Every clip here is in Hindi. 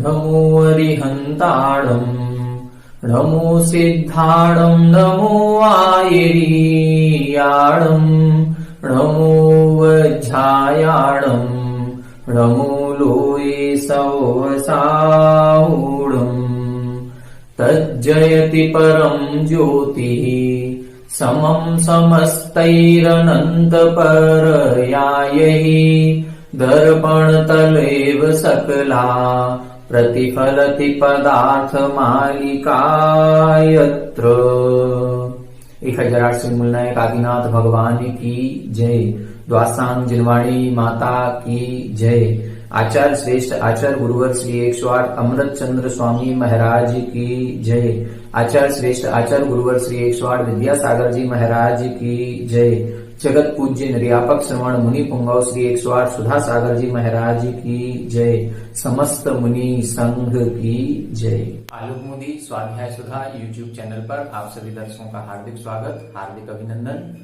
नमो अरिहन्ताणम् नमो सिद्धाणम् नमो आयरीयाणम् नमो वज्झायाणम् नमो लोये सवसाहुणम् तज्जयति परम् ज्योतिः समम् समस्तैरनन्तपरयायै दर्पणतलेव सकला प्रतिफलति पदार्थमालिका यत्र। 1008 मूलनायक आदिनाथ भगवान की जय। द्वासांग जिनवाणी माता की जय। आचार्य श्रेष्ठ आचार्य गुरुवर श्री 108 अमृत चंद्र स्वामी महाराज की जय। आचार्य श्रेष्ठ आचार्य गुरुवर श्री 108 विद्यासागर जी महाराज की जय। जगत पूज्य निर्यापक श्रवण मुनि पुंगव श्री 108 सुधा सागर जी महाराज की जय। समस्त मुनि संघ की जय। आलोक मोदी स्वाध्याय सुधा यूट्यूब चैनल पर आप सभी दर्शकों का हार्दिक स्वागत, हार्दिक अभिनंदन।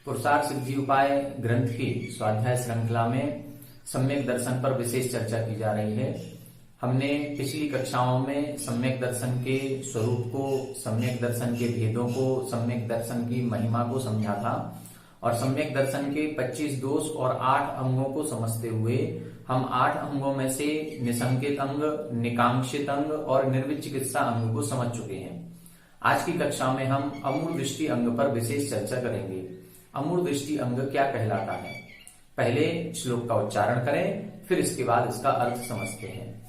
पुरुषार्थ सिद्धि उपाय ग्रंथ की स्वाध्याय श्रृंखला में सम्यक दर्शन पर विशेष चर्चा की जा रही है। हमने पिछली कक्षाओं में सम्यक दर्शन के स्वरूप को, सम्यक दर्शन के भेदों को, सम्यक दर्शन की महिमा को समझा था और सम्यक दर्शन के 25 दोष और 8 अंगों को समझते हुए हम 8 अंगों में से निसंकेत अंग, निकांक्षित अंग और निर्विचिकित्सा अंग को समझ चुके हैं। आज की कक्षा में हम अमूढ़ दृष्टि अंग पर विशेष चर्चा करेंगे। अमूढ़ दृष्टि अंग क्या कहलाता है? पहले श्लोक का उच्चारण करें, फिर इसके बाद इसका अर्थ समझते हैं।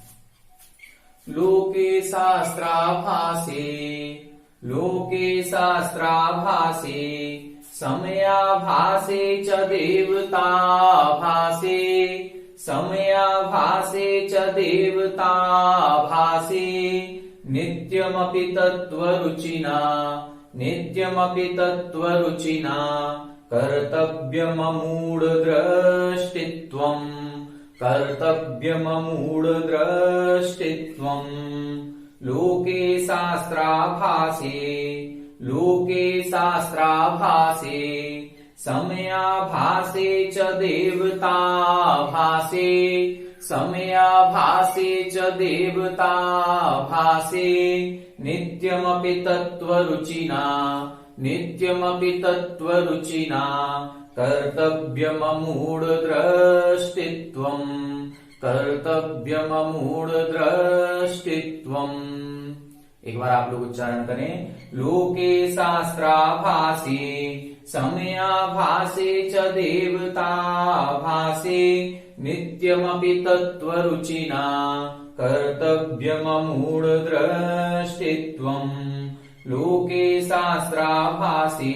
लोके शास्त्राभासे समयाभासे च देवताभासे नित्यमपि तत्त्वरुचिना कर्तव्यममूढद्रष्टित्वम् लोके शास्त्राभासे समयाभासे च देवताभासे नित्यमपि तत्त्वरुचिना कर्तव्यममूढद्रष्टित्वम्। एक बार आप लोग उच्चारण करें। लोके शास्त्राभासे समयाभासे च देवताभासे नित्यमपि तत्त्वरुचिना कर्तव्यममूढद्रष्टित्वम् लोके शास्त्राभासे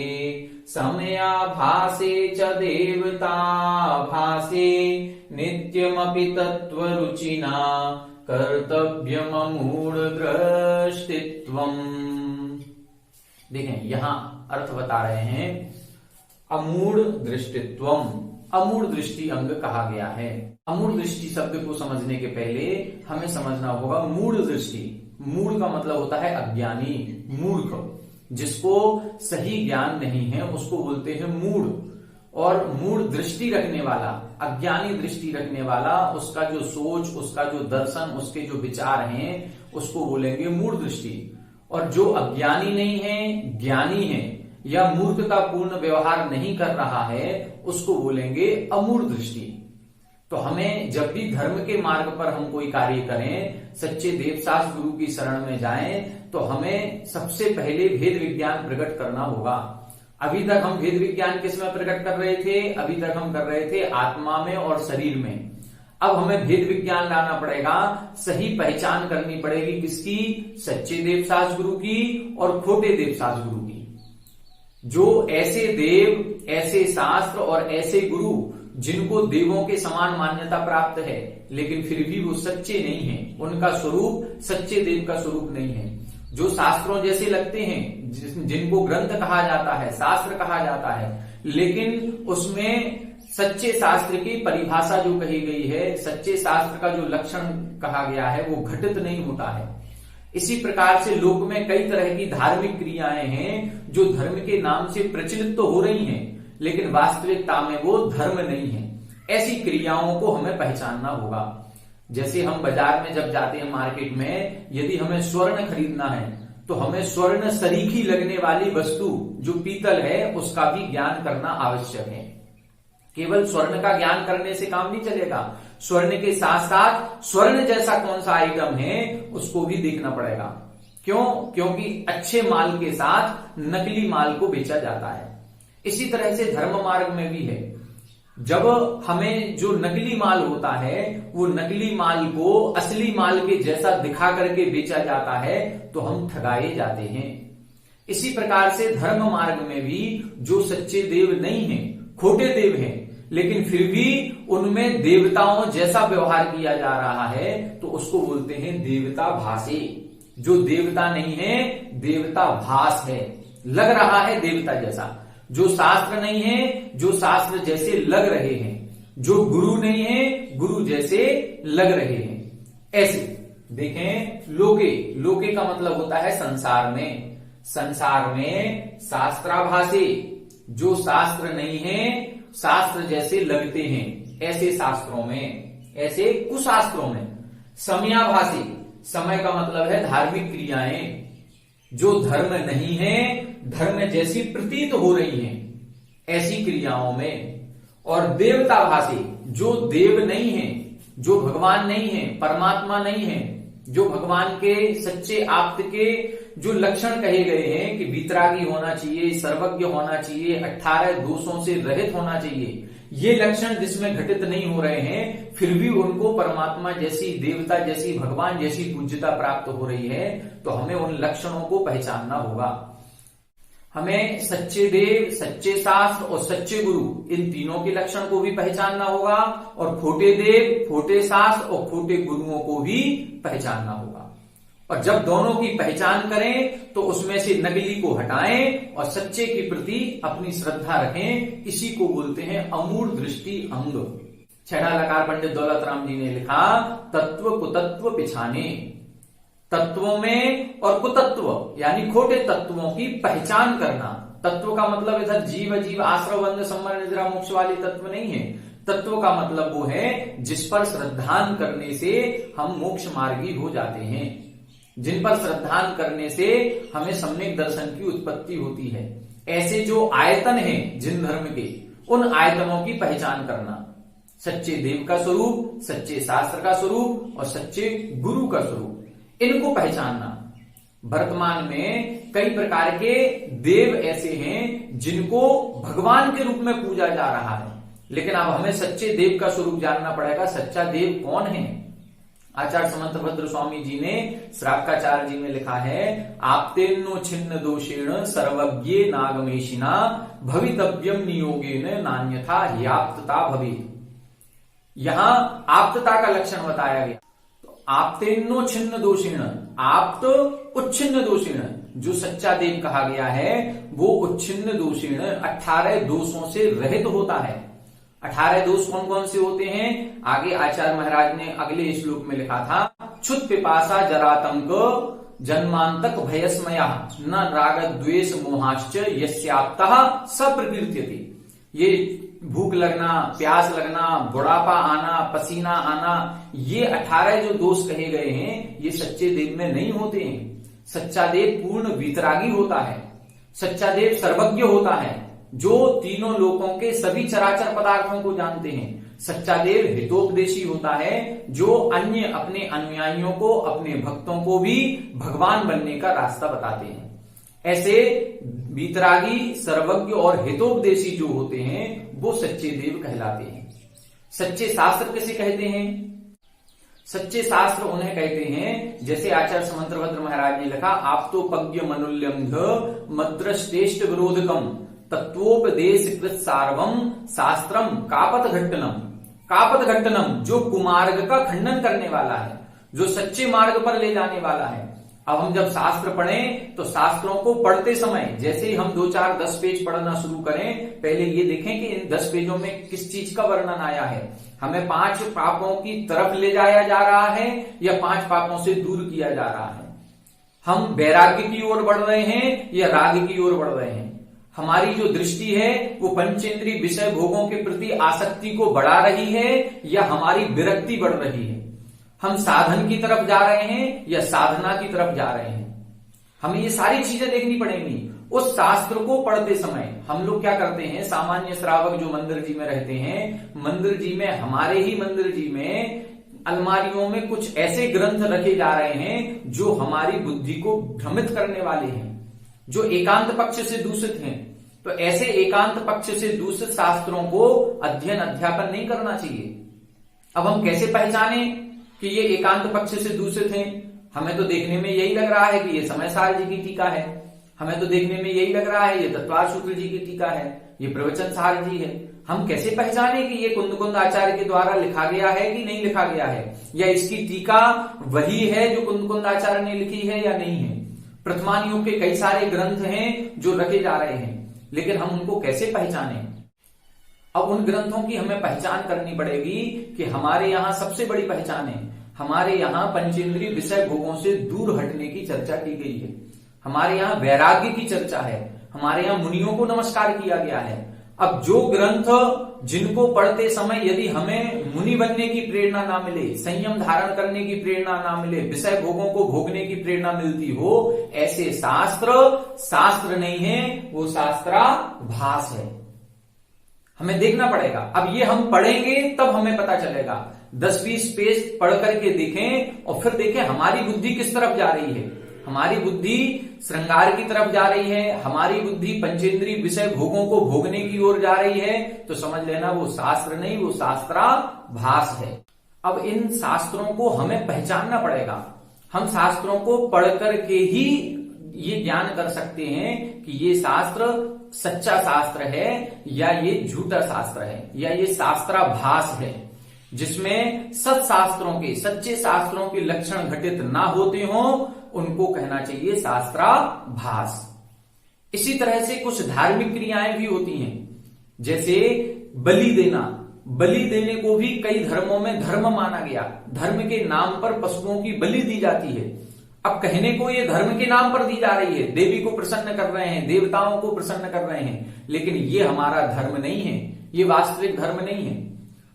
समयाभासे च देवताभासे नित्यमपि तत्त्वरुचिना कर्तव्यममूढद्रष्टित्वम्। देखें, यहां अर्थ बता रहे हैं। अमूढ़ दृष्टित्वम, अमूढ़ दृष्टि अंग कहा गया है। अमूढ़ दृष्टि शब्द को समझने के पहले हमें समझना होगा मूढ़ दृष्टि। मूढ़ का मतलब होता है अज्ञानी, मूर्ख, जिसको सही ज्ञान नहीं है उसको बोलते हैं मूढ़। और मूढ़ दृष्टि रखने वाला, अज्ञानी दृष्टि रखने वाला, उसका जो सोच, उसका जो दर्शन, उसके जो विचार हैं उसको बोलेंगे मूढ़ दृष्टि। और जो अज्ञानी नहीं है, ज्ञानी है या मूर्खता पूर्ण व्यवहार नहीं कर रहा है उसको बोलेंगे अमूढ़ दृष्टि। तो हमें जब भी धर्म के मार्ग पर हम कोई कार्य करें, सच्चे देवशास्त्र गुरु की शरण में जाएं, तो हमें सबसे पहले भेद विज्ञान प्रकट करना होगा। अभी तक हम भेद विज्ञान किस में प्रकट कर रहे थे? अभी तक हम कर रहे थे आत्मा में और शरीर में। अब हमें भेद विज्ञान लाना पड़ेगा, सही पहचान करनी पड़ेगी किसकी? सच्चे देवशास्त्र गुरु की और खोटे देवशास्त्र गुरु की। जो ऐसे देव, ऐसे शास्त्र और ऐसे गुरु जिनको देवों के समान मान्यता प्राप्त है लेकिन फिर भी वो सच्चे नहीं हैं, उनका स्वरूप सच्चे देव का स्वरूप नहीं है। जो शास्त्रों जैसे लगते हैं, जिनको ग्रंथ कहा जाता है, शास्त्र कहा जाता है, लेकिन उसमें सच्चे शास्त्र की परिभाषा जो कही गई है, सच्चे शास्त्र का जो लक्षण कहा गया है वो घटित नहीं होता है। इसी प्रकार से लोक में कई तरह की धार्मिक क्रियाएं हैं जो धर्म के नाम से प्रचलित तो हो रही हैं लेकिन वास्तविकता में वो धर्म नहीं है। ऐसी क्रियाओं को हमें पहचानना होगा। जैसे हम बाजार में जब जाते हैं मार्केट में, यदि हमें स्वर्ण खरीदना है तो हमें स्वर्ण सरीखी लगने वाली वस्तु जो पीतल है उसका भी ज्ञान करना आवश्यक है। केवल स्वर्ण का ज्ञान करने से काम नहीं चलेगा, स्वर्ण के साथ साथ स्वर्ण जैसा कौन सा आइटम है उसको भी देखना पड़ेगा। क्यों? क्योंकि अच्छे माल के साथ नकली माल को बेचा जाता है। इसी तरह से धर्म मार्ग में भी है, जब हमें जो नकली माल होता है वो नकली माल को असली माल के जैसा दिखा करके बेचा जाता है तो हम ठगाए जाते हैं। इसी प्रकार से धर्म मार्ग में भी जो सच्चे देव नहीं हैं, खोटे देव हैं, लेकिन फिर भी उनमें देवताओं जैसा व्यवहार किया जा रहा है तो उसको बोलते हैं देवता भासे। जो देवता नहीं है, देवता भास है, लग रहा है देवता जैसा। जो शास्त्र नहीं है, जो शास्त्र जैसे लग रहे हैं। जो गुरु नहीं है, गुरु जैसे लग रहे हैं। ऐसे देखें, लोके, लोके का मतलब होता है संसार में। संसार में शास्त्राभासे, जो शास्त्र नहीं है, शास्त्र जैसे लगते हैं, ऐसे शास्त्रों में, ऐसे कुशास्त्रों में। समयाभासी, समय का मतलब है धार्मिक क्रियाएं, जो धर्म नहीं है, धर्म जैसी प्रतीत हो रही हैं, ऐसी क्रियाओं में। और देवताभासी, जो देव नहीं है, जो भगवान नहीं है, परमात्मा नहीं है, जो भगवान के सच्चे आप्त के जो लक्षण कहे गए हैं कि वीतरागी होना चाहिए, सर्वज्ञ होना चाहिए, 18 दोषों से रहित होना चाहिए, ये लक्षण जिसमें घटित नहीं हो रहे हैं, फिर भी उनको परमात्मा जैसी, देवता जैसी, भगवान जैसी पूज्यता प्राप्त हो रही है, तो हमें उन लक्षणों को पहचानना होगा। हमें सच्चे देव, सच्चे शास्त्र और सच्चे गुरु, इन तीनों के लक्षण को भी पहचानना होगा, और खोटे देव, खोटे शास्त्र और खोटे गुरुओं को भी पहचानना होगा। और जब दोनों की पहचान करें तो उसमें से नकली को हटाएं और सच्चे के प्रति अपनी श्रद्धा रखें। इसी को बोलते हैं अमूढ़ दृष्टि अंग। छठा लकार पंडित दौलत राम जी ने लिखा, तत्व कुतत्व पिछाने। तत्वों में और कुतत्व यानी खोटे तत्वों की पहचान करना। तत्व का मतलब इधर जीव, जीव आश्रय, बंध, संवर, निद्रा, मोक्ष वाले तत्व नहीं है। तत्व का मतलब वो है जिस पर श्रद्धान करने से हम मोक्ष मार्गी हो जाते हैं, जिन पर श्रद्धान करने से हमें सम्यक दर्शन की उत्पत्ति होती है। ऐसे जो आयतन हैं जिन धर्म के, उन आयतनों की पहचान करना। सच्चे देव का स्वरूप, सच्चे शास्त्र का स्वरूप और सच्चे गुरु का स्वरूप, इनको पहचानना। वर्तमान में कई प्रकार के देव ऐसे हैं जिनको भगवान के रूप में पूजा जा रहा है, लेकिन अब हमें सच्चे देव का स्वरूप जानना पड़ेगा। सच्चा देव कौन है? आचार्य समंतभद्र स्वामी जी ने श्रावकाचार्य जी में लिखा है, आप्तेन्नो छिन्न दोषेण सर्वज्ञे नागमेशिना भवितव्यम नियोगेन नान्यथा ह्याप्तता भवेत्। यहां आप्तता का लक्षण बताया गया। तो आप्तेन्नो छिन्न दोषेण, आप्त उच्छिन्न दोषेण, जो सच्चा देव कहा गया है वो उच्छिन्न दोषेण 18 दोषों से रहित होता है। 18 दोष कौन कौन से होते हैं? आगे आचार्य महाराज ने अगले श्लोक में लिखा था, क्षुत पिपासा जरातंक जन्मांतक भयस्मया न राग द्वेष मोहाश्च यस्याप्तः स प्रकीर्त्यते। ये भूख लगना, प्यास लगना, बुढ़ापा आना, पसीना आना, ये 18 जो दोष कहे गए हैं ये सच्चे देव में नहीं होते हैं। सच्चा देव पूर्ण वीतरागी होता है। सच्चा देव सर्वज्ञ होता है, जो तीनों लोकों के सभी चराचर पदार्थों को जानते हैं। सच्चा देव हितोपदेशी होता है, जो अन्य अपने अनुयायियों को, अपने भक्तों को भी भगवान बनने का रास्ता बताते हैं। ऐसे वीतरागी, सर्वज्ञ और हितोपदेशी जो होते हैं वो सच्चे देव कहलाते हैं। सच्चे शास्त्र किसे कहते हैं? सच्चे शास्त्र उन्हें कहते हैं, जैसे आचार्य समंतभद्र महाराज ने लिखा, आप्तोपज्ञ मनुल्यंघ मद्रश्रेष्ठ विरोधकम तत्वोपदेश कृत सार्वम शास्त्रम कापत घट्टनम। कापत घट्टनम जो कुमार्ग का खंडन करने वाला है, जो सच्चे मार्ग पर ले जाने वाला है। अब हम जब शास्त्र पढ़ें तो शास्त्रों को पढ़ते समय जैसे ही हम 2, 4, 10 पेज पढ़ना शुरू करें, पहले ये देखें कि इन 10 पेजों में किस चीज का वर्णन आया है। हमें 5 पापों की तरफ ले जाया जा रहा है या 5 पापों से दूर किया जा रहा है। हम वैराग्य की ओर बढ़ रहे हैं या राग की ओर बढ़ रहे हैं। हमारी जो दृष्टि है वो पंचेंद्रिय विषय भोगों के प्रति आसक्ति को बढ़ा रही है या हमारी विरक्ति बढ़ रही है। हम साधन की तरफ जा रहे हैं या साधना की तरफ जा रहे हैं, हमें ये सारी चीजें देखनी पड़ेंगी। उस शास्त्र को पढ़ते समय हम लोग क्या करते हैं, सामान्य श्रावक जो मंदिर जी में रहते हैं, मंदिर जी में, हमारे ही मंदिर जी में अलमारियों में कुछ ऐसे ग्रंथ रखे जा रहे हैं जो हमारी बुद्धि को भ्रमित करने वाले हैं, जो एकांत पक्ष से दूषित हैं। तो ऐसे एकांत पक्ष से दूषित शास्त्रों को अध्ययन अध्यापन नहीं करना चाहिए। अब हम कैसे पहचाने कि ये एकांत पक्ष से दूषित हैं? हमें तो देखने में यही लग रहा है कि ये समयसार जी की टीका है, हमें तो देखने में यही लग रहा है ये तत्वार सूत्र जी की टीका है, ये प्रवचन सार जी है। हम कैसे पहचाने कि ये कुंद आचार्य के द्वारा लिखा गया है कि नहीं लिखा गया है, या इसकी टीका वही है जो कुंद आचार्य ने लिखी है या नहीं है? प्रथमानियों के कई सारे ग्रंथ हैं जो रखे जा रहे हैं, लेकिन हम उनको कैसे पहचाने? अब उन ग्रंथों की हमें पहचान करनी पड़ेगी कि हमारे यहाँ सबसे बड़ी पहचान है, हमारे यहाँ पंचेंद्रिय विषय भोगों से दूर हटने की चर्चा की गई है, हमारे यहाँ वैराग्य की चर्चा है, हमारे यहाँ मुनियों को नमस्कार किया गया है। अब जो ग्रंथ जिनको पढ़ते समय यदि हमें मुनि बनने की प्रेरणा ना मिले, संयम धारण करने की प्रेरणा ना मिले, विषय भोगों को भोगने की प्रेरणा मिलती हो, ऐसे शास्त्र नहीं है, वो शास्त्राभास है। हमें देखना पड़ेगा। अब ये हम पढ़ेंगे तब हमें पता चलेगा। 10-20 पेज पढ़ करके देखें और फिर देखें हमारी बुद्धि किस तरफ जा रही है। हमारी बुद्धि श्रृंगार की तरफ जा रही है, हमारी बुद्धि पंचेंद्रिय विषय भोगों को भोगने की ओर जा रही है, तो समझ लेना वो शास्त्र नहीं, वो शास्त्राभास है। अब इन शास्त्रों को हमें पहचानना पड़ेगा। हम शास्त्रों को पढ़ करके ही ये ज्ञान कर सकते हैं कि ये शास्त्र सच्चा शास्त्र है या ये झूठा शास्त्र है, या ये शास्त्राभास है, जिसमें सत्शास्त्रों के, सच्चे शास्त्रों के लक्षण घटित ना होते हों, उनको कहना चाहिए शास्त्राभास। इसी तरह से कुछ धार्मिक क्रियाएं भी होती हैं, जैसे बलि देना। बलि देने को भी कई धर्मों में धर्म माना गया। धर्म के नाम पर पशुओं की बलि दी जाती है। अब कहने को ये धर्म के नाम पर दी जा रही है, देवी को प्रसन्न कर रहे हैं, देवताओं को प्रसन्न कर रहे हैं, लेकिन ये हमारा धर्म नहीं है, ये वास्तविक धर्म नहीं है।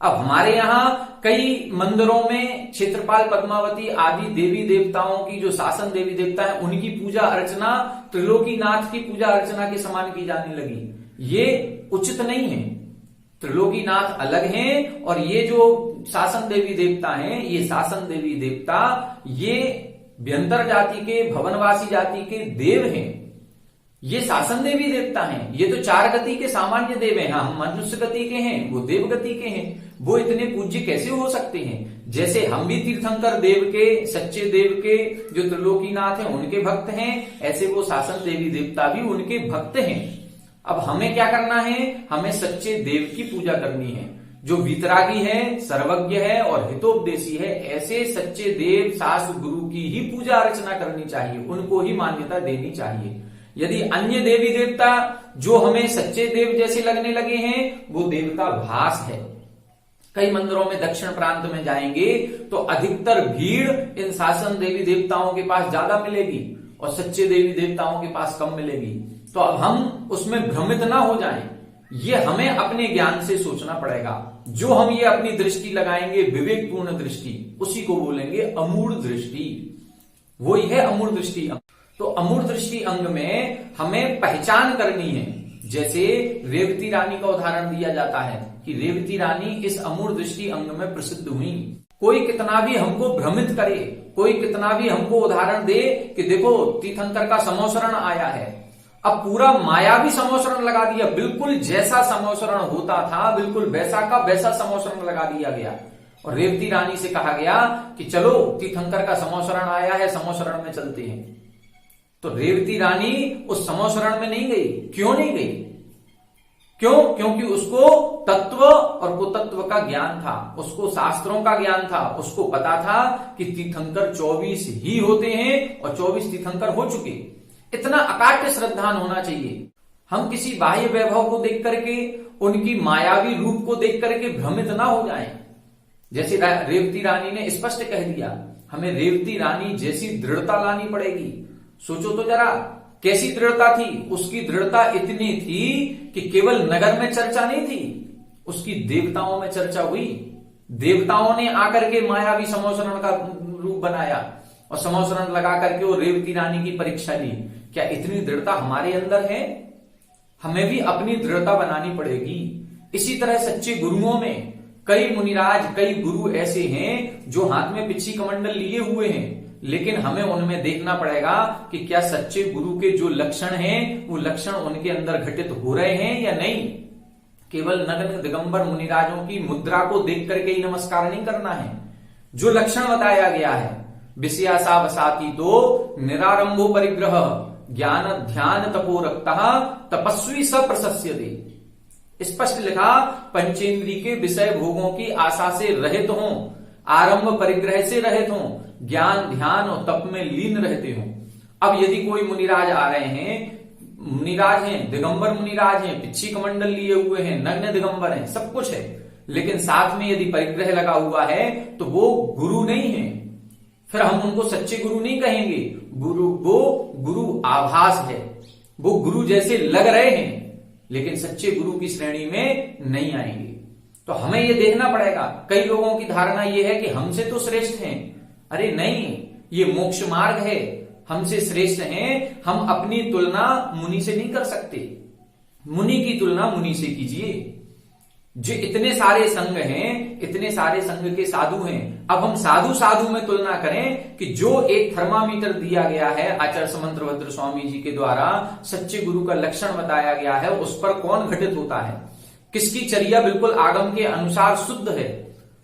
अब हमारे यहाँ कई मंदिरों में क्षेत्रपाल, पद्मावती आदि देवी देवताओं की, जो शासन देवी देवता है, उनकी पूजा अर्चना त्रिलोकीनाथ की पूजा अर्चना के समान की जाने लगी। ये उचित नहीं है। त्रिलोकीनाथ अलग हैं और ये जो शासन देवी देवता हैं, ये शासन देवी देवता ये व्यंतर जाति के, भवनवासी जाति के देव हैं। ये शासन देवी देवता हैं। ये तो 4 गति के सामान्य देव हैं। हम मनुष्य गति के हैं, वो देव गति के हैं। वो इतने पूज्य कैसे हो सकते हैं? जैसे हम भी तीर्थंकर देव के, सच्चे देव के, जो त्रिलोकीनाथ हैं, उनके भक्त हैं, ऐसे वो शासन देवी देवता भी उनके भक्त हैं। अब हमें क्या करना है? हमें सच्चे देव की पूजा करनी है, जो वीतरागी है, सर्वज्ञ है और हितोपदेशी है। ऐसे सच्चे देव, शास्त्र गुरु की ही पूजा अर्चना करनी चाहिए, उनको ही मान्यता देनी चाहिए। यदि अन्य देवी देवता जो हमें सच्चे देव जैसे लगने लगे हैं, वो देवता भास है। कई मंदिरों में दक्षिण प्रांत में जाएंगे तो अधिकतर भीड़ इन शासन देवी देवताओं के पास ज्यादा मिलेगी और सच्चे देवी देवताओं के पास कम मिलेगी। तो अब हम उसमें भ्रमित ना हो जाएं, ये हमें अपने ज्ञान से सोचना पड़ेगा। जो हम ये अपनी दृष्टि लगाएंगे, विवेकपूर्ण दृष्टि, उसी को बोलेंगे अमूढ़ दृष्टि। वही है अमूढ़ दृष्टि। तो अमूढ़ दृष्टि अंग में हमें पहचान करनी है। जैसे रेवती रानी का उदाहरण दिया जाता है कि रेवती रानी इस अमूढ़ दृष्टि अंग में प्रसिद्ध हुई। कोई कितना भी हमको भ्रमित करे, कोई कितना भी हमको उदाहरण दे कि देखो तीर्थंकर का समोसरण आया है, अब पूरा मायावी समोसरण लगा दिया, बिल्कुल जैसा समोसरण होता था बिल्कुल वैसा का वैसा समोसरण लगा दिया गया। और रेवती रानी से कहा गया कि चलो तीर्थंकर का समोसरण आया है, समोसरण में चलते हैं। तो रेवती रानी उस समोसरण में नहीं गई। क्यों नहीं गई? क्यों? क्योंकि उसको तत्व और कुतत्व का ज्ञान था, उसको शास्त्रों का ज्ञान था, उसको पता था कि तीर्थंकर 24 ही होते हैं और 24 तीर्थंकर हो चुके। इतना अकाट्य श्रद्धान होना चाहिए। हम किसी बाह्य वैभव को देख करके, उनकी मायावी रूप को देख करके भ्रमित ना हो जाएं। जैसे रेवती रानी ने स्पष्ट कह दिया, हमें रेवती रानी जैसी दृढ़ता लानी पड़ेगी। सोचो तो जरा कैसी दृढ़ता थी। उसकी दृढ़ता इतनी थी कि केवल नगर में चर्चा नहीं थी, उसकी देवताओं में चर्चा हुई। देवताओं ने आकर के मायावी समोसरण का रूप बनाया और समोसरण लगा करके वो रेवती रानी की परीक्षा ली। क्या इतनी दृढ़ता हमारे अंदर है? हमें भी अपनी दृढ़ता बनानी पड़ेगी। इसी तरह सच्चे गुरुओं में कई मुनिराज, कई गुरु ऐसे हैं जो हाथ में पिच्छी कमंडल लिए हुए हैं, लेकिन हमें उनमें देखना पड़ेगा कि क्या सच्चे गुरु के जो लक्षण हैं वो लक्षण उनके अंदर घटित हो रहे हैं या नहीं। केवल नग्न दिगंबर मुनिराजों की मुद्रा को देख करके ही नमस्कार नहीं करना है। जो लक्षण बताया गया है, विषयासा वसाती तो निरारंभो परिग्रह ज्ञान ध्यान तपो रक्तः तपस्वी स प्रशस्यते। स्पष्ट लिखा, पंचेंद्री के विषय भोगों की आशा से रहित हों, आरंभ परिग्रह से रहित हों, ज्ञान ध्यान और तप में लीन रहते हों। अब यदि कोई मुनिराज आ रहे हैं, मुनिराज हैं, दिगंबर मुनिराज हैं, पिच्छी कमंडल लिए हुए हैं, नग्न दिगंबर हैं, सब कुछ है, लेकिन साथ में यदि परिग्रह लगा हुआ है तो वो गुरु नहीं है। फिर हम उनको सच्चे गुरु नहीं कहेंगे। वो गुरु आभास है, वो गुरु जैसे लग रहे हैं, लेकिन सच्चे गुरु की श्रेणी में नहीं आएंगे। तो हमें ये देखना पड़ेगा। कई लोगों की धारणा ये है कि हमसे तो श्रेष्ठ हैं। अरे नहीं, ये मोक्ष मार्ग है, हमसे श्रेष्ठ हैं। हम अपनी तुलना मुनि से नहीं कर सकते। मुनि की तुलना मुनि से कीजिए। जो इतने सारे संघ हैं, इतने सारे संघ के साधु हैं, अब हम साधु साधु में तुलना करें कि जो एक थर्मामीटर दिया गया है आचार्य समंतभद्र स्वामी जी के द्वारा, सच्चे गुरु का लक्षण बताया गया है, उस पर कौन घटित होता है, किसकी चर्या बिल्कुल आगम के अनुसार शुद्ध है,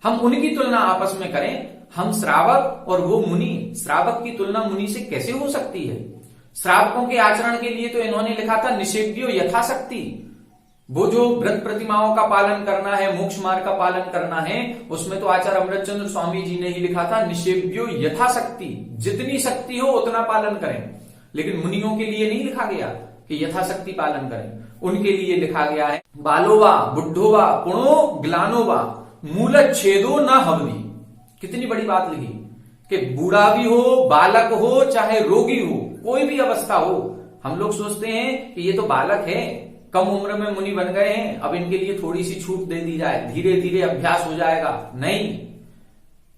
हम उनकी तुलना आपस में करें। हम श्रावक और वो मुनि, श्रावक की तुलना मुनि से कैसे हो सकती है? श्रावकों के आचरण के लिए तो इन्होंने लिखा था निषेव्यो यथाशक्ति। वो जो व्रत प्रतिमाओं का पालन करना है, मोक्ष मार्ग का पालन करना है, उसमें तो आचार्य अमृतचंद्र स्वामी जी ने ही लिखा था निषेव्यो यथाशक्ति, जितनी शक्ति हो उतना पालन करें। लेकिन मुनियों के लिए नहीं लिखा गया कि यथाशक्ति पालन करें, उनके लिए लिखा गया है बालोवा बुद्धोवा पुणो ग्लानोवा मूलच्छेदो न हवनी। कितनी बड़ी बात लिखी कि बूढ़ा भी हो, बालक हो, चाहे रोगी हो, कोई भी अवस्था हो। हम लोग सोचते हैं कि ये तो बालक है, कम उम्र में मुनि बन गए हैं, अब इनके लिए थोड़ी सी छूट दे दी जाए, धीरे धीरे अभ्यास हो जाएगा। नहीं,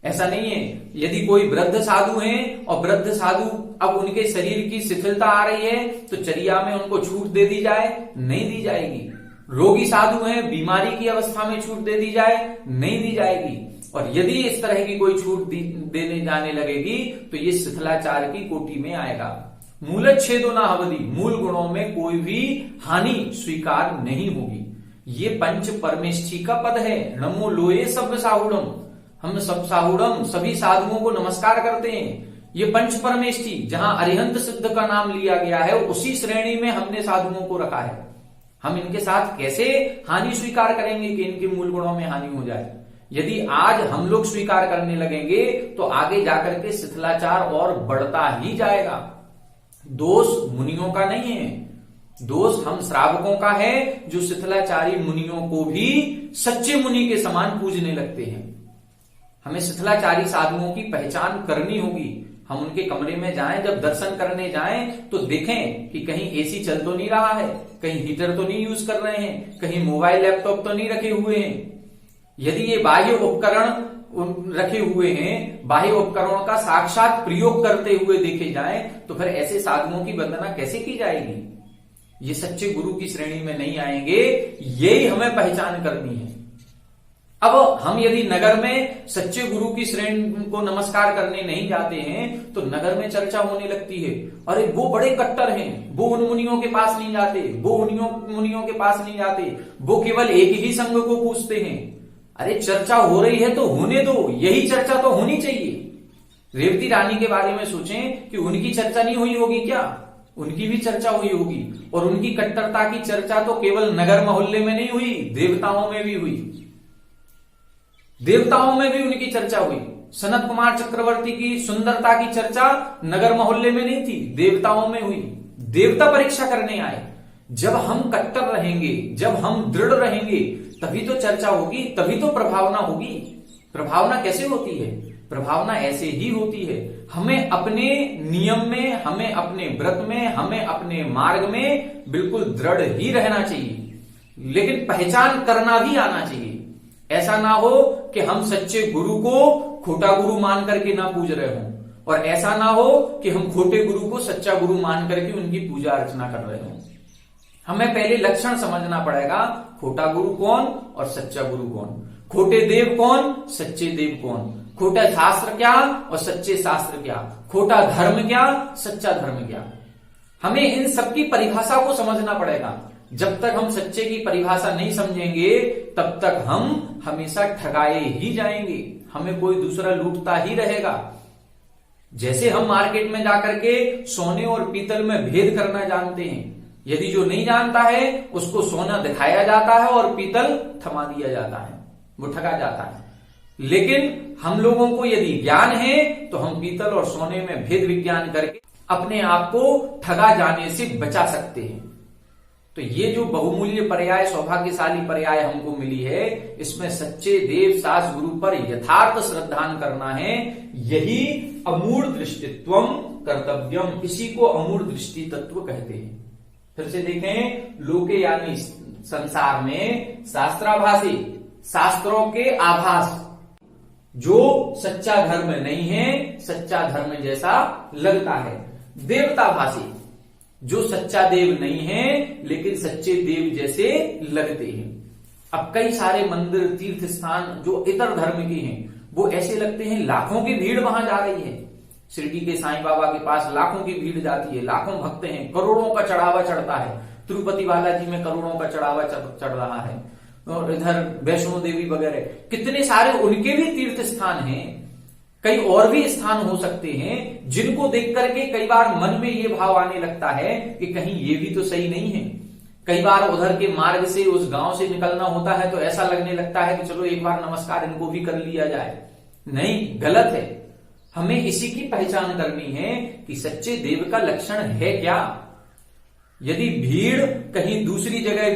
ऐसा नहीं है। यदि कोई वृद्ध साधु हैं और वृद्ध साधु अब उनके शरीर की शिथिलता आ रही है तो चर्या में उनको छूट दे दी जाए, नहीं दी जाएगी। रोगी साधु हैं, बीमारी की अवस्था में छूट दे दी जाए, नहीं दी जाएगी। और यदि इस तरह की कोई छूट देने जाने लगेगी तो ये शिथिलाचार की कोटि में आएगा। मूलच्छेदो न हवति, मूल गुणों में कोई भी हानि स्वीकार नहीं होगी। ये पंच परमेष्ठी का पद है। नमो लोये सब साहुड़म, हम सब साहुड़म सभी साधुओं को नमस्कार करते हैं। ये पंच परमेष्ठी जहां अरिहंत सिद्ध का नाम लिया गया है, उसी श्रेणी में हमने साधुओं को रखा है। हम इनके साथ कैसे हानि स्वीकार करेंगे कि इनके मूल गुणों में हानि हो जाए? यदि आज हम लोग स्वीकार करने लगेंगे तो आगे जाकर के शिथिलाचार और बढ़ता ही जाएगा। दोष मुनियों का नहीं है, दोष हम श्रावकों का है जो शिथिलाचारी मुनियों को भी सच्चे मुनि के समान पूजने लगते हैं। हमें शिथिलाचारी साधुओं की पहचान करनी होगी। हम उनके कमरे में जाएं, जब दर्शन करने जाएं तो देखें कि कहीं एसी चल तो नहीं रहा है, कहीं हीटर तो नहीं यूज कर रहे हैं, कहीं मोबाइल लैपटॉप तो नहीं रखे हुए हैं। यदि ये बाह्य उपकरण रखे हुए हैं, बाह्य उपकरणों का साक्षात प्रयोग करते हुए देखे जाएं, तो फिर ऐसे साधुओं की वंदना कैसे की जाएगी? ये सच्चे गुरु की श्रेणी में नहीं आएंगे। यही हमें पहचान करनी है। अब हम यदि नगर में सच्चे गुरु की श्रेणी को नमस्कार करने नहीं जाते हैं तो नगर में चर्चा होने लगती है, अरे वो बड़े कट्टर हैं, वो उन मुनियों के पास नहीं जाते, वो मुनियों के पास नहीं जाते, वो केवल एक ही संघ को पूछते हैं। अरे चर्चा हो रही है तो होने दो, यही चर्चा तो होनी चाहिए। रेवती रानी के बारे में सोचें कि उनकी चर्चा नहीं हुई होगी क्या? उनकी भी चर्चा हुई होगी। और उनकी कट्टरता की चर्चा तो केवल नगर मोहल्ले में नहीं हुई, देवताओं में भी हुई। देवताओं में भी उनकी चर्चा हुई। सनत कुमार चक्रवर्ती की सुंदरता की चर्चा नगर मोहल्ले में नहीं थी, देवताओं में हुई। देवता परीक्षा करने आए। जब हम कट्टर रहेंगे, जब हम दृढ़ रहेंगे, तभी तो चर्चा होगी, तभी तो प्रभावना होगी। प्रभावना कैसे होती है? प्रभावना ऐसे ही होती है, हमें अपने नियम में, हमें अपने व्रत में, हमें अपने मार्ग में बिल्कुल दृढ़ ही रहना चाहिए, लेकिन पहचान करना भी आना चाहिए। ऐसा ना हो कि हम सच्चे गुरु को खोटा गुरु मान करके ना पूज रहे हो, और ऐसा ना हो कि हम खोटे गुरु को सच्चा गुरु मान करके उनकी पूजा अर्चना कर रहे हो। हमें पहले लक्षण समझना पड़ेगा, खोटा गुरु कौन और सच्चा गुरु कौन, खोटे देव कौन, सच्चे देव कौन, खोटा शास्त्र क्या और सच्चे शास्त्र क्या, खोटा धर्म क्या, सच्चा धर्म क्या। हमें इन सबकी परिभाषा को समझना पड़ेगा। जब तक हम सच्चे की परिभाषा नहीं समझेंगे तब तक हम हमेशा ठगाए ही जाएंगे, हमें कोई दूसरा लूटता ही रहेगा। जैसे हम मार्केट में जाकर के सोने और पीतल में भेद करना जानते हैं, यदि जो नहीं जानता है उसको सोना दिखाया जाता है और पीतल थमा दिया जाता है, वो ठगा जाता है। लेकिन हम लोगों को यदि ज्ञान है तो हम पीतल और सोने में भेद विज्ञान करके अपने आप को ठगा जाने से बचा सकते हैं। तो ये जो बहुमूल्य पर्याय, सौभाग्यशाली पर्याय हमको मिली है, इसमें सच्चे देव सास गुरु पर यथार्थ श्रद्धान करना है। यही अमूढ़ दृष्टित्वम कर्तव्यम, इसी को अमूढ़ दृष्टि तत्व कहते हैं। फिर से देखें, लोके यानी संसार में शास्त्राभासी, शास्त्रों के आभास, जो सच्चा धर्म नहीं है, सच्चा धर्म जैसा लगता है। देवताभासी, जो सच्चा देव नहीं है लेकिन सच्चे देव जैसे लगते हैं। अब कई सारे मंदिर, तीर्थ स्थान जो इतर धर्म के हैं, वो ऐसे लगते हैं लाखों की भीड़ वहां जा रही है। शिरडी के साईं बाबा के पास लाखों की भीड़ जाती है, लाखों भक्त हैं, करोड़ों का चढ़ावा चढ़ता है। तिरुपति बालाजी में करोड़ों का चढ़ावा चढ़ रहा है, और इधर वैष्णो देवी वगैरह कितने सारे उनके भी तीर्थ स्थान हैं। कई और भी स्थान हो सकते हैं जिनको देख करके कई बार मन में ये भाव आने लगता है कि कहीं ये भी तो सही नहीं है। कई बार उधर के मार्ग से, उस गांव से निकलना होता है तो ऐसा लगने लगता है कि चलो एक बार नमस्कार इनको भी कर लिया जाए। नहीं, गलत है। हमें इसी की पहचान करनी है कि सच्चे देव का लक्षण है क्या। यदि भीड़ कहीं दूसरी जगह,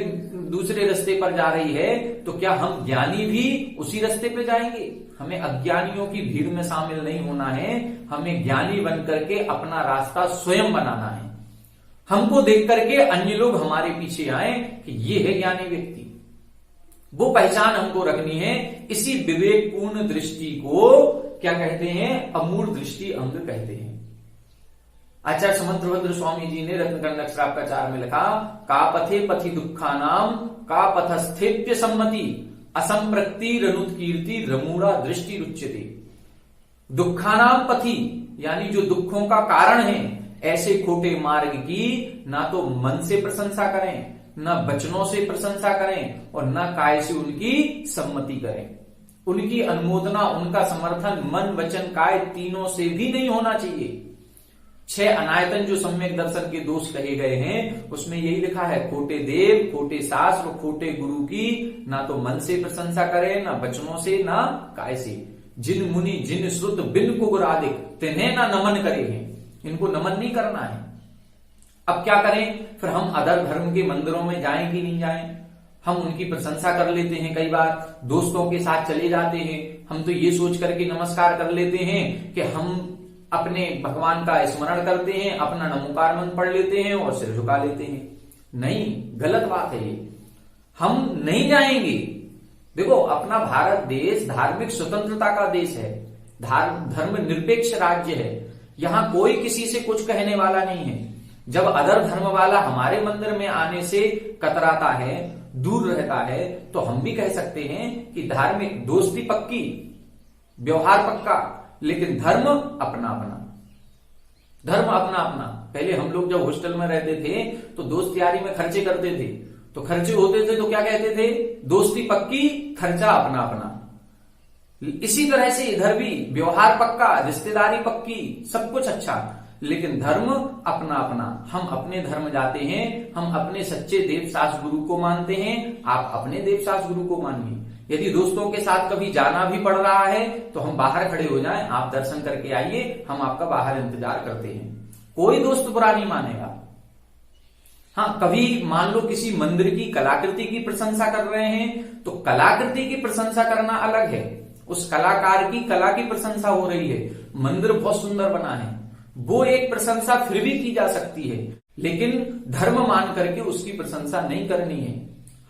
दूसरे रास्ते पर जा रही है तो क्या हम ज्ञानी भी उसी रास्ते पे जाएंगे? हमें अज्ञानियों की भीड़ में शामिल नहीं होना है, हमें ज्ञानी बन करके अपना रास्ता स्वयं बनाना है। हमको देख करके अन्य लोग हमारे पीछे आए कि ये है ज्ञानी व्यक्ति, वो पहचान हमको रखनी है। इसी विवेकपूर्ण दृष्टि को क्या कहते हैं? अमूढ़ दृष्टि अंग कहते हैं। आचार्य समंतभद्र स्वामी जी ने रत्नकंडक श्रावकाचार में लिखा, का पथे पथि दुखानाम का पथस्थेप्य सम्मति असंप्रक्तिरनुत कीर्ति रमूढ़ा दृष्टि रुच्यते। दुखानाम पथि यानी जो दुखों का कारण है, ऐसे खोटे मार्ग की ना तो मन से प्रशंसा करें, ना वचनों से प्रशंसा करें, और ना काय से उनकी सम्मति करें। उनकी अनुमोदना, उनका समर्थन मन वचन काय तीनों से भी नहीं होना चाहिए। 6 अनायतन जो सम्यक दर्शन के दोष कहे गए हैं उसमें यही लिखा है, खोटे देव, खोटे शास्त्र, खोटे गुरु की ना तो मन से प्रशंसा करें, ना वचनों से, ना काय से। जिन मुनि जिन श्रुत बिन कुगुरादिक तिन्हें ना नमन करे हैं, इनको नमन नहीं करना है। अब क्या करें? फिर हम अदर धर्म के मंदिरों में जाएं कि नहीं जाएं? हम उनकी प्रशंसा कर लेते हैं, कई बार दोस्तों के साथ चले जाते हैं। हम तो ये सोच करके नमस्कार कर लेते हैं कि हम अपने भगवान का स्मरण करते हैं, अपना नमोकार मंत्र पढ़ लेते हैं और सिर झुका लेते हैं। नहीं, गलत बात है ये। हम नहीं जाएंगे। देखो, अपना भारत देश धार्मिक स्वतंत्रता का देश है, धर्म निरपेक्ष राज्य है। यहां कोई किसी से कुछ कहने वाला नहीं है। जब अदर धर्म वाला हमारे मंदिर में आने से कतराता है, दूर रहता है, तो हम भी कह सकते हैं कि धार्मिक दोस्ती पक्की, व्यवहार पक्का, लेकिन धर्म अपना अपना, धर्म अपना अपना। पहले हम लोग जब हॉस्टल में रहते थे तो दोस्त यारी में खर्चे करते थे, तो खर्चे होते थे तो क्या कहते थे? दोस्ती पक्की, खर्चा अपना अपना। इसी तरह से इधर भी व्यवहार पक्का, रिश्तेदारी पक्की, सब कुछ अच्छा, लेकिन धर्म अपना अपना। हम अपने धर्म जाते हैं, हम अपने सच्चे देव सास गुरु को मानते हैं, आप अपने देव सास गुरु को मानिए। यदि दोस्तों के साथ कभी जाना भी पड़ रहा है तो हम बाहर खड़े हो जाएं, आप दर्शन करके आइए, हम आपका बाहर इंतजार करते हैं। कोई दोस्त बुरा नहीं मानेगा। हाँ, कभी मान लो किसी मंदिर की कलाकृति की प्रशंसा कर रहे हैं तो कलाकृति की प्रशंसा करना अलग है, उस कलाकार की कला की प्रशंसा हो रही है, मंदिर बहुत सुंदर बना है, वो एक प्रशंसा फिर भी की जा सकती है, लेकिन धर्म मान करके उसकी प्रशंसा नहीं करनी है।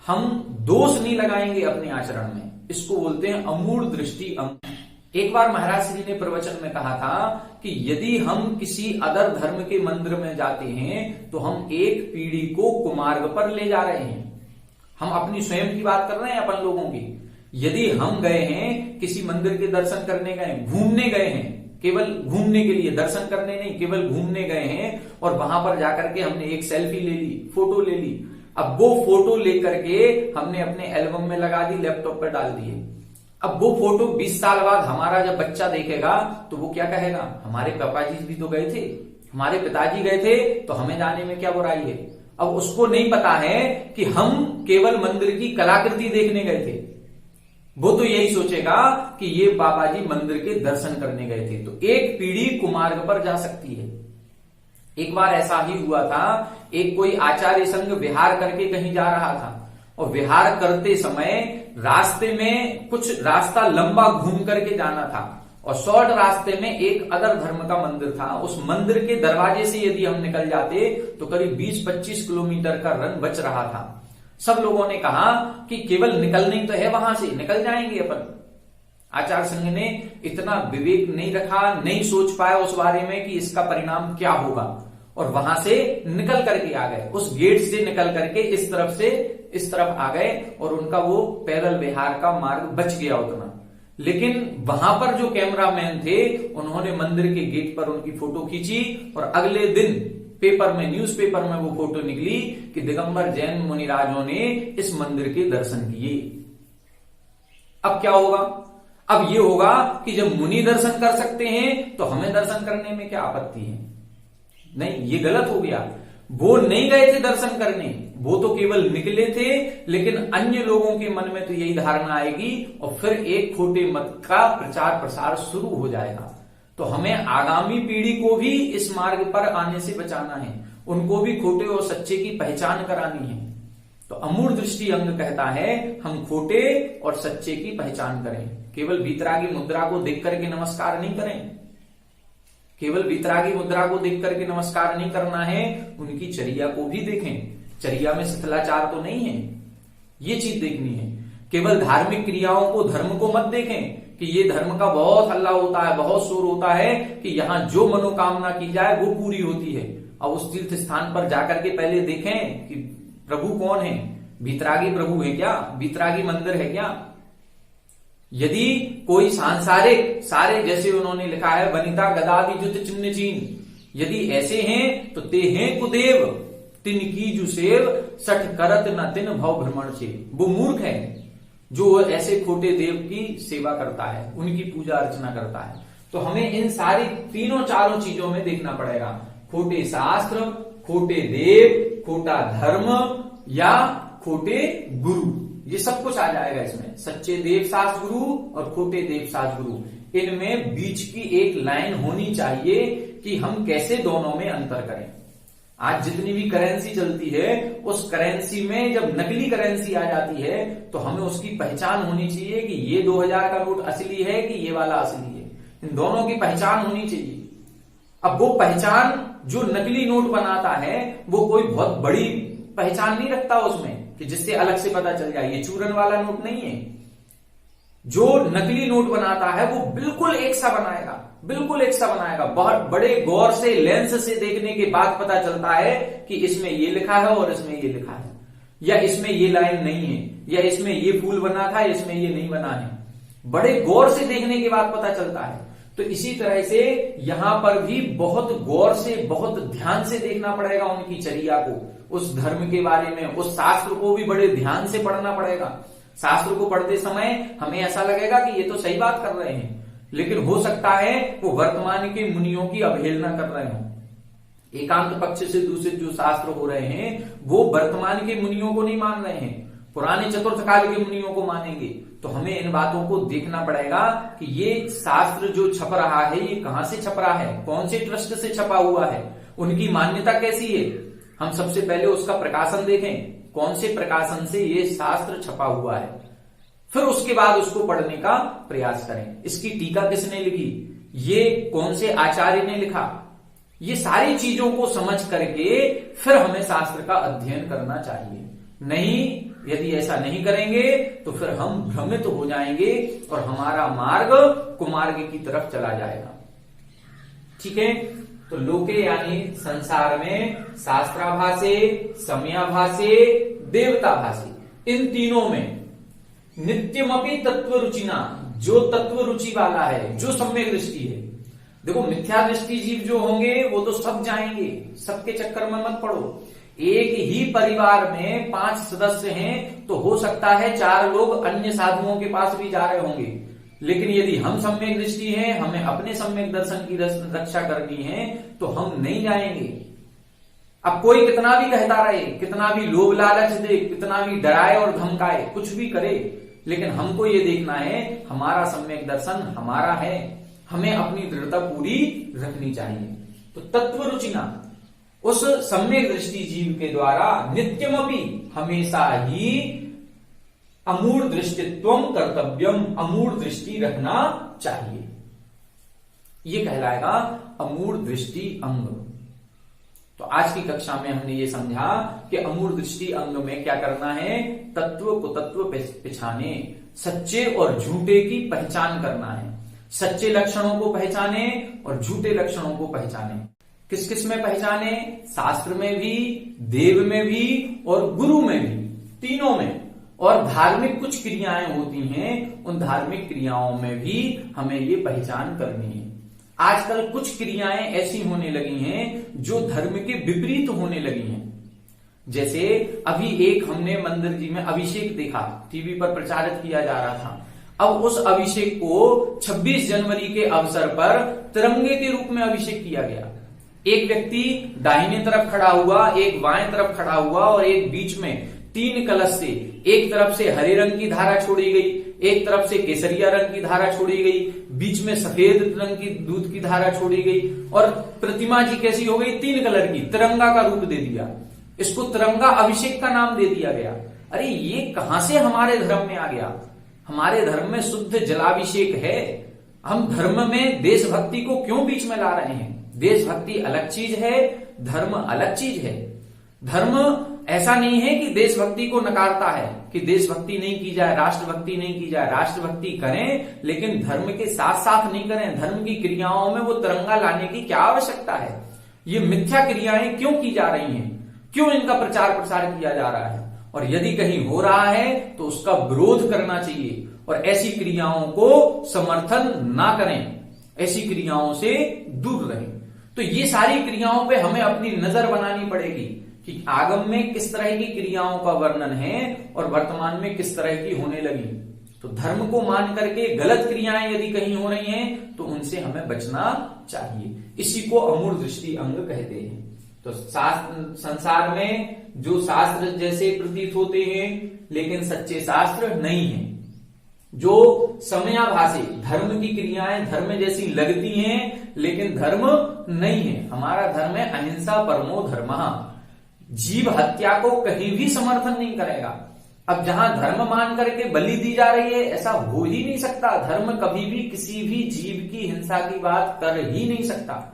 हम दोष नहीं लगाएंगे अपने आचरण में। इसको बोलते हैं अमूढ़ दृष्टि अंग। एक बार महाराज श्री ने प्रवचन में कहा था कि यदि हम किसी अदर धर्म के मंदिर में जाते हैं तो हम एक पीढ़ी को कुमार्ग पर ले जा रहे हैं। हम अपनी स्वयं की बात कर रहे हैं, अपन लोगों की। यदि हम गए हैं किसी मंदिर के दर्शन करने गए, घूमने गए हैं, केवल घूमने के लिए, दर्शन करने नहीं, केवल घूमने गए हैं और वहां पर जाकर के हमने एक सेल्फी ले ली, फोटो ले ली। अब वो फोटो लेकर के हमने अपने एल्बम में लगा दी, लैपटॉप पर डाल दिए। अब वो फोटो 20 साल बाद हमारा जब बच्चा देखेगा तो वो क्या कहेगा, हमारे पापा जी भी तो गए थे, हमारे पिताजी गए थे, तो हमें जाने में क्या बुराई है। अब उसको नहीं पता है कि हम केवल मंदिर की कलाकृति देखने गए थे। वो तो यही सोचेगा कि ये बाबा जी मंदिर के दर्शन करने गए थे। तो एक पीढ़ी कुमार्ग पर जा सकती है। एक बार ऐसा ही हुआ था, एक कोई आचार्य संघ विहार करके कहीं जा रहा था और विहार करते समय रास्ते में कुछ रास्ता लंबा घूम करके जाना था और शॉर्ट रास्ते में एक अदर धर्म का मंदिर था। उस मंदिर के दरवाजे से यदि हम निकल जाते तो करीब 20-25 किलोमीटर का रन बच रहा था। सब लोगों ने कहा कि केवल निकलना ही तो है, वहां से निकल जाएंगे अपन। आचार्य संघ ने इतना विवेक नहीं रखा, नहीं सोच पाया उस बारे में कि इसका परिणाम क्या होगा और वहां से निकल करके आ गए। उस गेट से निकल करके इस तरफ से इस तरफ आ गए और उनका वो पैदल विहार का मार्ग बच गया उतना। लेकिन वहां पर जो कैमरामैन थे उन्होंने मंदिर के गेट पर उनकी फोटो खींची और अगले दिन पेपर में, न्यूज़पेपर में वो फोटो निकली कि दिगंबर जैन मुनिराजों ने इस मंदिर के दर्शन किए। अब क्या होगा? अब ये होगा कि जब मुनि दर्शन कर सकते हैं तो हमें दर्शन करने में क्या आपत्ति है? नहीं, ये गलत हो गया। वो नहीं गए थे दर्शन करने, वो तो केवल निकले थे, लेकिन अन्य लोगों के मन में तो यही धारणा आएगी और फिर एक खोटे मत का प्रचार प्रसार शुरू हो जाएगा। तो हमें आगामी पीढ़ी को भी इस मार्ग पर आने से बचाना है, उनको भी खोटे और सच्चे की पहचान करानी है। तो अमूढ़ दृष्टि अंग कहता है हम खोटे और सच्चे की पहचान करें। केवल वीतरागी मुद्रा को देख करके नमस्कार नहीं करें, केवल वीतरागी मुद्रा को देख करके नमस्कार नहीं करना है, उनकी चर्या को भी देखें। चर्या में शिथिलाचार तो नहीं है, ये चीज देखनी है। केवल धार्मिक क्रियाओं को, धर्म को मत देखें कि ये धर्म का बहुत हल्ला होता है, बहुत शोर होता है कि यहां जो मनोकामना की जाए वो पूरी होती है। और उस तीर्थ स्थान पर जाकर के पहले देखें कि प्रभु कौन है, वीतरागी प्रभु है क्या, वीतरागी मंदिर है क्या। यदि कोई सांसारिक, सारे जैसे उन्होंने लिखा है वनिता गदादि जुत चिन्ह चीन, यदि ऐसे हैं तो ते हैं कुदेव तिन की जुसेव सठ करत न तिन भव भ्रमण से। वो मूर्ख है जो ऐसे खोटे देव की सेवा करता है, उनकी पूजा अर्चना करता है। तो हमें इन सारी तीनों चारों चीजों में देखना पड़ेगा, खोटे शास्त्र, खोटे देव, खोटा धर्म या खोटे गुरु, ये सब कुछ आ जाएगा इसमें। सच्चे देव शास्त्र गुरु और खोटे देव शास्त्र गुरु, इनमें बीच की एक लाइन होनी चाहिए कि हम कैसे दोनों में अंतर करें। आज जितनी भी करेंसी चलती है उस करेंसी में जब नकली करेंसी आ जाती है तो हमें उसकी पहचान होनी चाहिए कि ये 2000 का नोट असली है कि ये वाला असली है। इन दोनों की पहचान होनी चाहिए। अब वो पहचान जो नकली नोट बनाता है वो कोई बहुत बड़ी पहचान नहीं रखता उसमें कि जिससे अलग से पता चल जाए ये चूरन वाला नोट नहीं है। जो नकली नोट बनाता है वो बिल्कुल एक सा बनाएगा, बिल्कुल एक सा बनाएगा। बहुत बड़े गौर से, लेंस से देखने के बाद पता चलता है कि इसमें ये लिखा है और इसमें ये लिखा है, या इसमें ये लाइन नहीं है, या इसमें ये फूल बना था, इसमें ये नहीं बना है। बड़े गौर से देखने के बाद पता चलता है। तो इसी तरह से यहां पर भी बहुत गौर से, बहुत ध्यान से देखना पड़ेगा उनकी चर्या को, उस धर्म के बारे में, उस शास्त्र को भी बड़े ध्यान से पढ़ना पड़ेगा। शास्त्र को पढ़ते समय हमें ऐसा लगेगा कि ये तो सही बात कर रहे हैं, लेकिन हो सकता है वो वर्तमान के मुनियों की अवहेलना कर रहे हों। एकांत पक्ष से दूसरे जो शास्त्र हो रहे हैं वो वर्तमान के मुनियों को नहीं मान रहे हैं, पुराने चतुर्थ काल के मुनियों को मानेंगे। तो हमें इन बातों को देखना पड़ेगा कि ये शास्त्र जो छप रहा है ये कहां से छप रहा है, कौन से ट्रस्ट से छपा हुआ है, उनकी मान्यता कैसी है। हम सबसे पहले उसका प्रकाशन देखें, कौन से प्रकाशन से ये शास्त्र छपा हुआ है, फिर उसके बाद उसको पढ़ने का प्रयास करें। इसकी टीका किसने लिखी, ये कौन से आचार्य ने लिखा, ये सारी चीजों को समझ करके फिर हमें शास्त्र का अध्ययन करना चाहिए। नहीं, यदि ऐसा नहीं करेंगे तो फिर हम भ्रमित हो जाएंगे और हमारा मार्ग कुमार्ग की तरफ चला जाएगा। ठीक है, तो लोके यानी संसार में शास्त्राभासे, समयाभासे, देवताभासे, इन तीनों में नित्यमपि तत्व रुचिना, जो तत्व रुचि वाला है, जो सम्यक दृष्टि है। देखो मिथ्या दृष्टि जीव जो होंगे वो तो सब जाएंगे, सबके चक्कर में मत पड़ो। एक ही परिवार में 5 सदस्य हैं तो हो सकता है 4 लोग अन्य साधुओं के पास भी जा रहे होंगे, लेकिन यदि हम सम्यक दृष्टि हैं, हमें अपने सम्यक दर्शन की रक्षा करनी है तो हम नहीं जाएंगे। अब कोई कितना भी कहता रहे, कितना भी लोभ लालच दे, कितना भी डराए और धमकाए, कुछ भी करे, लेकिन हमको ये देखना है हमारा सम्यक दर्शन हमारा है, हमें अपनी दृढ़ता पूरी रखनी चाहिए। तो तत्व रुचिना, उस सम्यक दृष्टि जीव के द्वारा नित्यमपि हमेशा ही अमूढ़ दृष्टित्वम कर्तव्यम, अमूढ़ दृष्टि रखना चाहिए। ये कहलाएगा अमूढ़ दृष्टि अंग। तो आज की कक्षा में हमने ये समझा कि अमूढ़ दृष्टि अंग में क्या करना है, तत्व को तत्व पहचाने, सच्चे और झूठे की पहचान करना है, सच्चे लक्षणों को पहचाने और झूठे लक्षणों को पहचाने। किस किस में पहचाने, शास्त्र में भी, देव में भी और गुरु में भी, तीनों में। और धार्मिक कुछ क्रियाएं होती हैं, उन धार्मिक क्रियाओं में भी हमें ये पहचान करनी है। आजकल कुछ क्रियाएं ऐसी होने लगी हैं जो धर्म के विपरीत होने लगी हैं। जैसे अभी एक हमने मंदिर जी में अभिषेक देखा, टीवी पर प्रचारित किया जा रहा था। अब उस अभिषेक को 26 जनवरी के अवसर पर तिरंगे के रूप में अभिषेक किया गया। एक व्यक्ति दाहिने तरफ खड़ा हुआ, एक बाएं तरफ खड़ा हुआ और एक बीच में 3 कलश से, एक तरफ से हरे रंग की धारा छोड़ी गई, एक तरफ से केसरिया रंग की धारा छोड़ी गई, बीच में सफेद रंग की दूध की धारा छोड़ी गई और प्रतिमा जी कैसी हो गई, 3 कलर की, तिरंगा का रूप दे दिया। इसको तिरंगा अभिषेक का नाम दे दिया गया। अरे ये कहां से हमारे धर्म में आ गया? हमारे धर्म में शुद्ध जलाभिषेक है। हम धर्म में देशभक्ति को क्यों बीच में ला रहे हैं? देशभक्ति अलग चीज है, धर्म अलग चीज है। धर्म ऐसा नहीं है कि देशभक्ति को नकारता है कि देशभक्ति नहीं की जाए, राष्ट्रभक्ति नहीं की जाए। राष्ट्रभक्ति करें, लेकिन धर्म के साथ साथ नहीं करें। धर्म की क्रियाओं में वो तिरंगा लाने की क्या आवश्यकता है? ये मिथ्या क्रियाएं क्यों की जा रही हैं? क्यों इनका प्रचार प्रसार किया जा रहा है? और यदि कहीं हो रहा है तो उसका विरोध करना चाहिए और ऐसी क्रियाओं को समर्थन ना करें, ऐसी क्रियाओं से दूर रहें। तो ये सारी क्रियाओं पे हमें अपनी नजर बनानी पड़ेगी कि आगम में किस तरह की क्रियाओं का वर्णन है और वर्तमान में किस तरह की होने लगी। तो धर्म को मान करके गलत क्रियाएं यदि कहीं हो रही हैं तो उनसे हमें बचना चाहिए। इसी को अमूढ़ दृष्टि अंग कहते हैं। तो संसार में जो शास्त्र जैसे प्रतीत होते हैं लेकिन सच्चे शास्त्र नहीं है, जो समयाभासी धर्म की क्रियाएं धर्म जैसी लगती हैं लेकिन धर्म नहीं है। हमारा धर्म है अहिंसा परमो धर्मः। जीव हत्या को कहीं भी समर्थन नहीं करेगा। अब जहां धर्म मान करके बलि दी जा रही है, ऐसा हो ही नहीं सकता। धर्म कभी भी किसी भी जीव की हिंसा की बात कर ही नहीं सकता।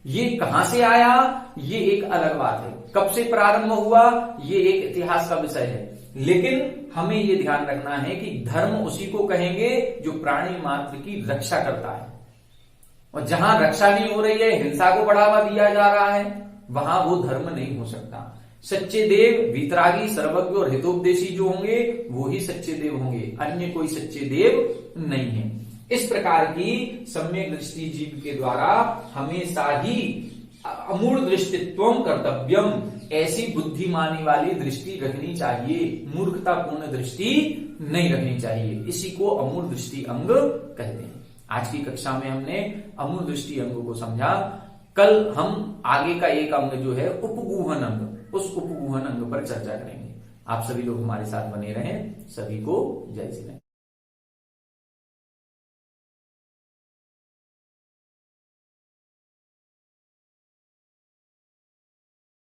ये कहां से आया, ये एक अलग बात है। कब से प्रारंभ हुआ, ये एक इतिहास का विषय है। लेकिन हमें ये ध्यान रखना है कि धर्म उसी को कहेंगे जो प्राणी मात्र की रक्षा करता है। और जहां रक्षा नहीं हो रही है, हिंसा को बढ़ावा दिया जा रहा है, वहां वो धर्म नहीं हो सकता। सच्चे देव वीतरागी, सर्वज्ञ और हितोपदेशी जो होंगे वो ही सच्चे देव होंगे, अन्य कोई सच्चे देव नहीं है। इस प्रकार की सम्यक दृष्टि जीव के द्वारा हमेशा ही अमूढ़ दृष्टित्वम कर्तव्यम, ऐसी बुद्धिमानी वाली दृष्टि रखनी चाहिए, मूर्खतापूर्ण दृष्टि नहीं रखनी चाहिए। इसी को अमूढ़ दृष्टि अंग कहते हैं। आज की कक्षा में हमने अमूढ़ दृष्टि अंग को समझा। कल हम आगे का एक अंग जो है उपगूहन अंग, उस उपगूहन अंग पर चर्चा करेंगे। आप सभी लोग हमारे साथ बने रहें। सभी को जय श्री राम।